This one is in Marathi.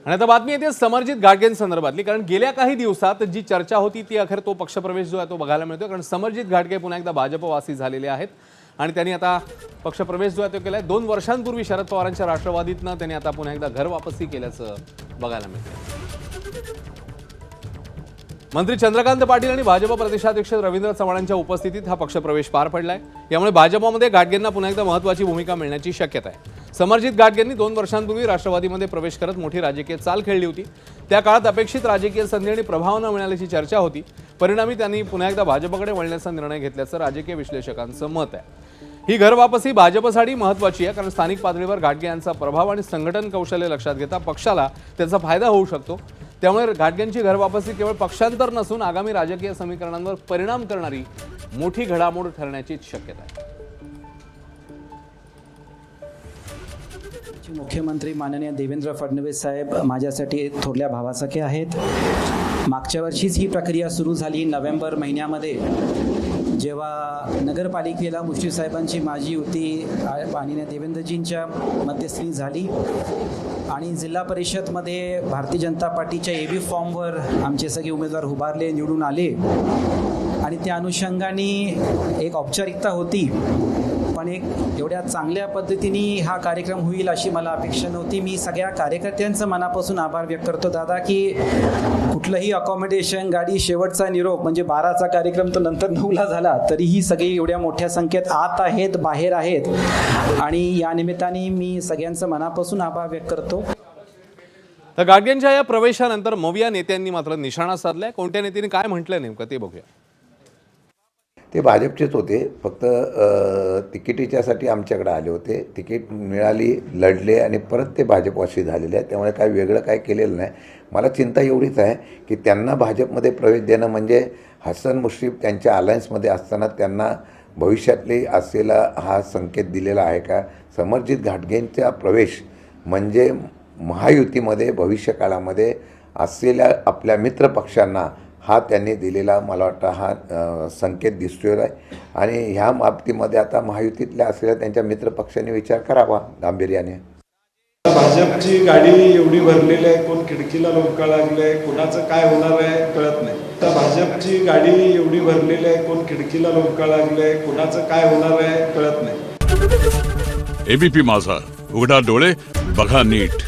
आणि आता बातमी येते समरजित घाटगेंसंदर्भातली, कारण गेल्या काही दिवसात जी चर्चा होती ती अखेर तो पक्षप्रवेश जो आहे तो बघायला मिळतो। कारण समरजित घाटगे पुन्हा एकदा भाजपवासी झालेले आहेत आणि त्यांनी आता पक्षप्रवेश जो आहे तो केलाय। 2 वर्षांपूर्वी शरद पवारांच्या राष्ट्रवादीतनं त्यांनी आता पुन्हा एकदा घर वापसी केल्याचं बघायला मिळतं। मंत्री चंद्रकांत पाटील आणि भाजप प्रदेशाध्यक्ष रवींद्र चव्हाणांच्या उपस्थितीत हा पक्षप्रवेश पार पडलाय। यामुळे भाजपमध्ये घाटगेंना पुन्हा एकदा महत्त्वाची भूमिका मिळण्याची शक्यता आहे। समरजित घाटगेंनी 2 वर्षांपूर्वी राष्ट्रवादीमध्ये प्रवेश करत मोठी राजकीय चाल खेळली होती। त्या काळात अपेक्षित राजकीय संधी आणि प्रभाव न मिळाल्याची चर्चा होती। परिणामी त्यांनी पुन्हा एकदा भाजपकडे वळण्याचा निर्णय घेतल्याचं राजकीय विश्लेषकांचं मत आहे। ही घर वापसी भाजपसाठी महत्त्वाची आहे, कारण स्थानिक पातळीवर घाटगे यांचा प्रभाव आणि संघटन कौशल्य लक्षात घेता पक्षाला त्याचा फायदा होऊ शकतो। त्यामुळे घाटगेंची घर वापसी केवळ पक्षांतर नसून आगामी राजकीय समीकरणांवर परिणाम करणारी मोठी घडामोड ठरण्याची शक्यता आहे। मुख्यमंत्री माननीय देवेंद्र फडणवीस साहेब माझ्यासाठी थोरल्या भावासारखे आहेत। मागच्या वर्षीच ही प्रक्रिया सुरू झाली नोव्हेंबर महिन्यामध्ये, जेव्हा नगरपालिकेला मुश्रीफ साहेबांची माझी युती माननीय देवेंद्रजींच्या मध्यस्थी झाली आणि जिल्हा परिषदमध्ये भारतीय जनता पार्टीच्या एबी फॉर्मवर आमचे सगळे उमेदवार उभारले, निवडून आले आणि त्या अनुषंगाने एक औपचारिकता होती, पण एक एवढ्या चांगल्या पद्धतीने हा कार्यक्रम होईल अशी मला अपेक्षा नव्हती। मी सगळ्या कार्यकर्त्यांचं मनापासून आभार व्यक्त करतो दादा, की कुठलंही अकॉमोडेशन, गाडी, शेवटचा निरोप म्हणजे 12चा कार्यक्रम तो नंतर 9ला झाला, तरीही सगळी एवढ्या मोठ्या संख्येत आत आहेत, बाहेर आहेत आणि या निमित्ताने मी सगळ्यांचं मनापासून आभार व्यक्त करतो। तर घाटगेंच्या या प्रवेशानंतर मविया नेत्यांनी मात्र निशाणा साधलाय। कोणत्या नेत्यांनी काय म्हटलं नेमकं ते बघूया। ते भाजपचेच होते, फक्त तिकिटीच्यासाठी आमच्याकडे आले होते। तिकीट मिळाली, लढले आणि परत ते भाजपवासी झालेले आहेत। त्यामुळे काय वेगळं काय केलेलं नाही। मला चिंता एवढीच आहे की त्यांना भाजपमध्ये प्रवेश देणं म्हणजे हसन मुश्रीफ त्यांच्या अलायन्समध्ये असताना त्यांना भविष्यातली असलेला हा संकेत दिलेला आहे का? समरजित घाटगेंचा प्रवेश म्हणजे महायुतीमध्ये भविष्यकाळामध्ये असलेल्या आपल्या मित्रपक्षांना हा त्यांनी दिलेला मला वाटतं हा संकेत दिसतोय आहे आणि ह्या बाबतीमध्ये आता महायुतीतल्या असलेल्या त्यांच्या मित्रपक्षांनी विचार करावा गांभीर्याने। भाजपची गाडी एवढी भरलेली आहे, कोण खिडकीला लोंबकाळ लागले, कोणाचं काय होणार आहे कळत नाही। तर भाजपची गाडी एवढी भरलेली आहे, कोण खिडकीला लोंबकाळ लागले, कोणाचं काय होणार आहे कळत नाही। एबीपी माझा, उघडा डोळे बघा नीट।